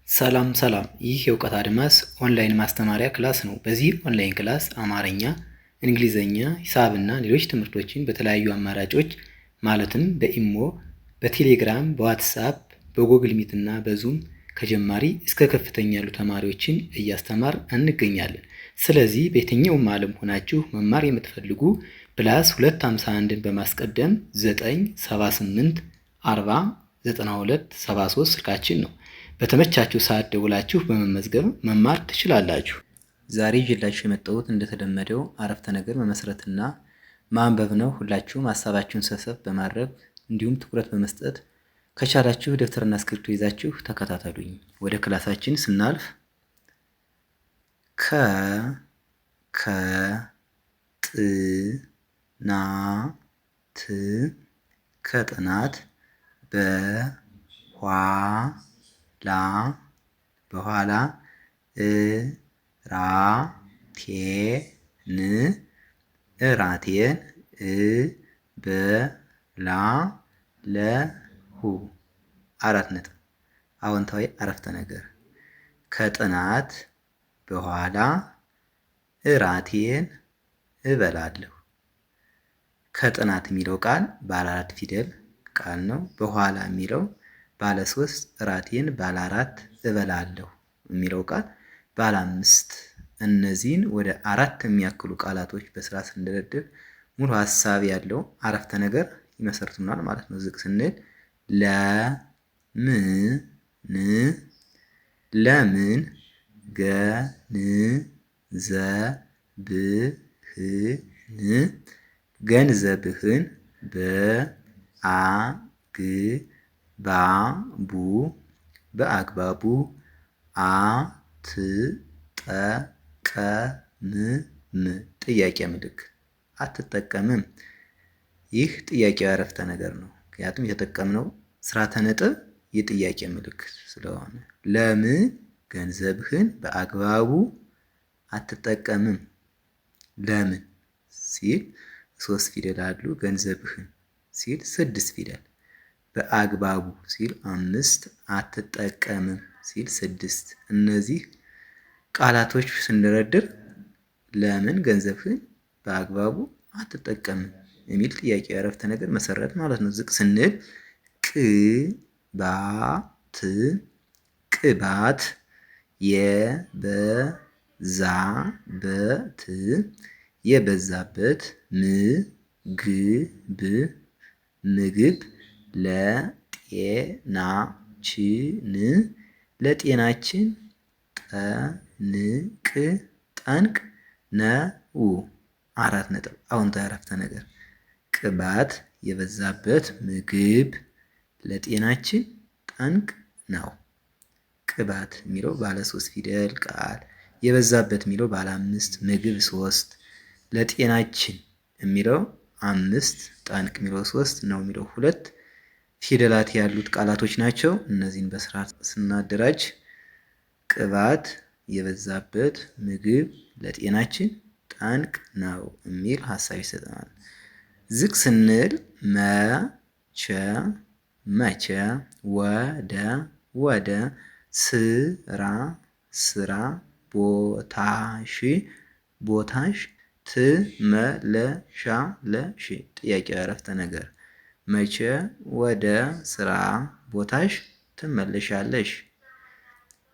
ሰላም ሰላም፣ ይህ የእውቀት አድማስ ኦንላይን ማስተማሪያ ክላስ ነው። በዚህ ኦንላይን ክላስ አማርኛ፣ እንግሊዘኛ፣ ሂሳብና ሌሎች ትምህርቶችን በተለያዩ አማራጮች ማለትም በኢሞ፣ በቴሌግራም፣ በዋትስአፕ፣ በጎግል ሚት እና በዙም ከጀማሪ እስከ ከፍተኛ ያሉ ተማሪዎችን እያስተማር እንገኛለን። ስለዚህ በየትኛውም ዓለም ሆናችሁ መማር የምትፈልጉ ፕላስ 251ን በማስቀደም 978 40 92 73 ስልካችን ነው። በተመቻችሁ ሰዓት ደውላችሁ በመመዝገብ መማር ትችላላችሁ። ዛሬ ይዤላችሁ የመጣሁት እንደተለመደው አረፍተ ነገር መመስረትና ማንበብ ነው። ሁላችሁም ሀሳባችሁን ሰብሰብ በማድረግ እንዲሁም ትኩረት በመስጠት ከቻላችሁ ደብተርና እስክሪብቶ ይዛችሁ ተከታተሉኝ። ወደ ክላሳችን ስናልፍ ከጥናት በኋላ እራቴን እበላለሁ። አራት ነጥብ። አዎንታዊ አረፍተ ነገር። ከጥናት በኋላ እራቴን እበላለሁ። ከጥናት የሚለው ቃል ባለ 4 ፊደል ቃል ነው። በኋላ የሚለው ባለ 3፣ እራቴን ባለ 4 እበላለሁ የሚለው ቃል ባለ 5። እነዚህን ወደ 4 የሚያክሉ ቃላቶች በስራ ስንደረድር ሙሉ ሀሳብ ያለው አረፍተ ነገር ይመሰርቱናል ማለት ነው። ዝቅ ስንል ለምን ገንዘብህን በአግባቡ አትጠቀምም። ጥያቄ ምልክት አትጠቀምም። ይህ ጥያቄያዊ አረፍተ ነገር ነው። ምክንያቱም የተጠቀምነው ስርዓተ ነጥብ የጥያቄ ምልክት ስለሆነ ለምን ገንዘብህን በአግባቡ አትጠቀምም? ለምን ሲል 3 ፊደል አሉ። ገንዘብህን ሲል 6 ፊደል፣ በአግባቡ ሲል 5፣ አትጠቀምም ሲል 6። እነዚህ ቃላቶች ስንደረድር ለምን ገንዘብህን በአግባቡ አትጠቀምም የሚል ጥያቄ አረፍተ ነገር መሰረት ማለት ነው። ዝቅ ስንል ቅባት የበዛበት ምግብ ለጤናችን ጠንቅ ነው። 4 ነጥብ። አዎንታዊ አረፍተ ነገር። ቅባት የበዛበት ምግብ ለጤናችን ጠንቅ ነው። ቅባት የሚለው ባለ 3 ፊደል ቃል፣ የበዛበት የሚለው ባለ 5፣ ምግብ 3፣ ለጤናችን የሚለው 5፣ ጠንቅ የሚለው 3 ነው የሚለው 2 ፊደላት ያሉት ቃላቶች ናቸው። እነዚህን በስርዓት ስናደራጅ ቅባት የበዛበት ምግብ ለጤናችን ጠንቅ ነው የሚል ሀሳብ ይሰጠናል። ዝቅ ስንል መቼ ወደ ስራ ቦታሽ ትመለሻለሽ። ጥያቄ አረፍተ ነገር። መቼ ወደ ስራ ቦታሽ ትመለሻለሽ?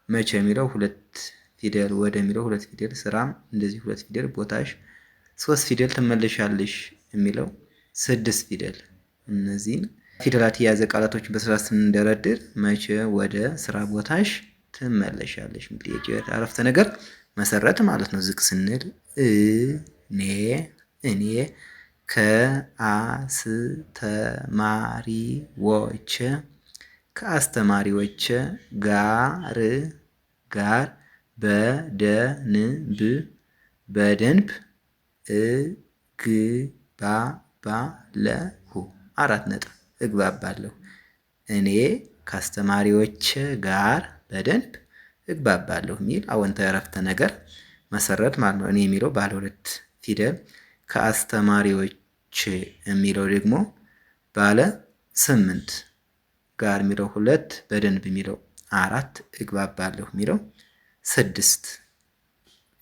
መቼ የሚለው 2 ፊደል፣ ወደ የሚለው 2 ፊደል፣ ስራም እንደዚህ 2 ፊደል፣ ቦታሽ 3 ፊደል፣ ትመለሻለሽ የሚለው 6 ፊደል። እነዚህን ፊደላት የያዘ ቃላቶችን በስርዓት ስንደረድር መቼ ወደ ስራ ቦታሽ ትመለሻለሽ ጥያቄ አረፍተ ነገር መሰረት ማለት ነው። ዝቅ ስንል እኔ ከአስተማሪዎቼ ጋር በደንብ እግባባለሁ። 4 ነጥብ። እግባባለሁ። እኔ ከአስተማሪዎቼ ጋር በደንብ እግባባለሁ የሚል አዎንታዊ አረፍተ ነገር መሰረት ማለት ነው። እኔ የሚለው ባለ 2 ፊደል፣ ከአስተማሪዎች የሚለው ደግሞ ባለ 8፣ ጋር የሚለው 2፣ በደንብ የሚለው 4 እግባባለሁ የሚለው 6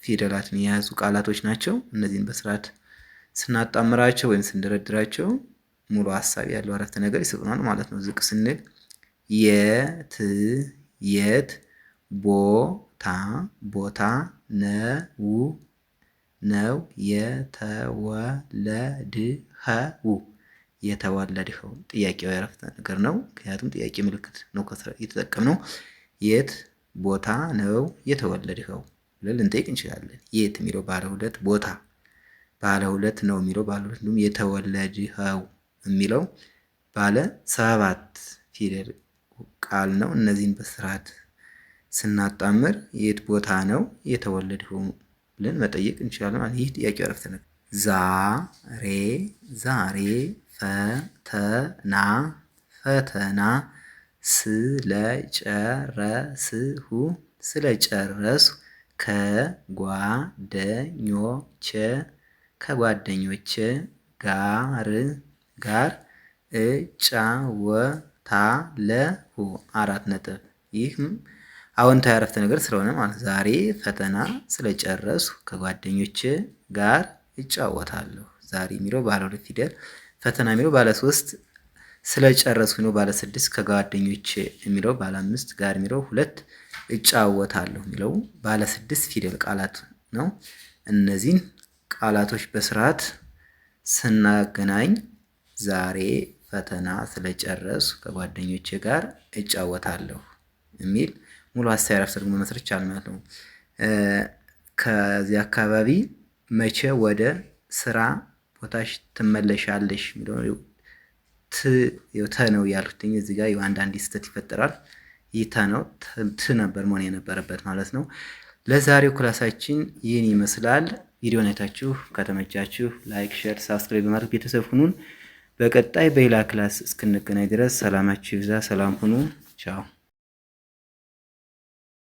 ፊደላትን የያዙ ቃላቶች ናቸው። እነዚህን በስርዓት ስናጣምራቸው ወይም ስንደረድራቸው ሙሉ ሀሳብ ያለው አረፍተ ነገር ይሰጡናል ማለት ነው። ዝቅ ስንል የት የት፣ ቦታ ቦታ፣ ነው የተወለድኸው የተወለድኸው ጥያቄያዊ አረፍተ ነገር ነው። ምክንያቱም ጥያቄ ምልክት ነው የተጠቀምነው። የት ቦታ ነው የተወለድኸው ብለን ልንጠይቅ እንችላለን። የት የሚለው ባለ 2 ቦታ ባለ 2 ነው የሚለው ባለ 2 እንዲሁም የተወለድኸው የሚለው ባለ 7 ፊደል ቃል ነው። እነዚህን በስርዓት ስናጣምር የት ቦታ ነው የተወለድኸው ብለን መጠየቅ እንችላለን። ይህ ጥያቄ አረፍተ ነገር። ዛሬ ፈተና ስለጨረስኩ ከጓደኞቼ ጋር እጫወታለሁ። 4 ነጥብ። ይህም አዎንታዊ አረፍተ ነገር ስለሆነ ማለት ዛሬ ፈተና ስለጨረስኩ ከጓደኞቼ ጋር እጫወታለሁ። ዛሬ የሚለው ባለ 2 ፊደል፣ ፈተና የሚለው ባለ 3፣ ስለጨረስኩ ነው ባለ 6፣ ከጓደኞቼ የሚለው ባለ 5፣ ጋር የሚለው 2፣ እጫወታለሁ የሚለው ባለ 6 ፊደል ቃላት ነው። እነዚህን ቃላቶች በስርዓት ስናገናኝ ዛሬ ፈተና ስለጨረስኩ ከጓደኞቼ ጋር እጫወታለሁ የሚል ሙሉ ሀሳብ አረፍተ ነገር መመስረት ይቻላል ማለት ነው። ከዚህ አካባቢ መቼ ወደ ስራ ቦታሽ ትመለሻለሽ የሚለው ተ ነው ያልኩትኝ። እዚህ ጋር አንዳንድ ስህተት ይፈጠራል። ይህ ተ ነው፣ ት ነበር መሆን የነበረበት ማለት ነው። ለዛሬው ክላሳችን ይህን ይመስላል። ቪዲዮን አይታችሁ ከተመቻችሁ ላይክ፣ ሼር፣ ሳብስክራይብ በማድረግ ቤተሰብ ሁኑን። በቀጣይ በሌላ ክላስ እስክንገናኝ ድረስ ሰላማችሁ ይብዛ። ሰላም ሁኑ። ቻው